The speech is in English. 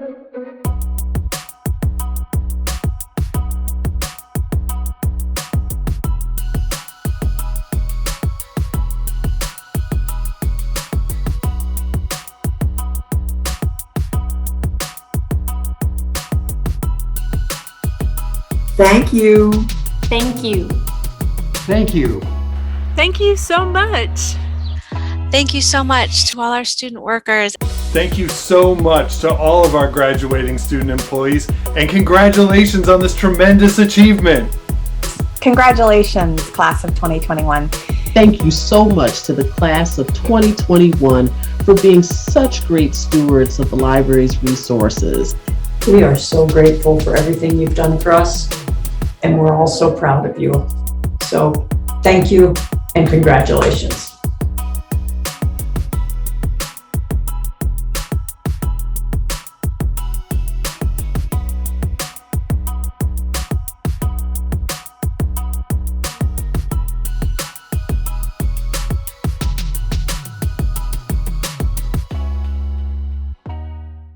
Thank you. Thank you. Thank you. Thank you so much. Thank you so much to all our student workers. Thank you so much to all of our graduating student employees, and congratulations on this tremendous achievement. Congratulations, class of 2021. Thank you so much to the class of 2021 for being such great stewards of the library's resources. We are so grateful for everything you've done for us, and we're all so proud of you. So thank you and congratulations.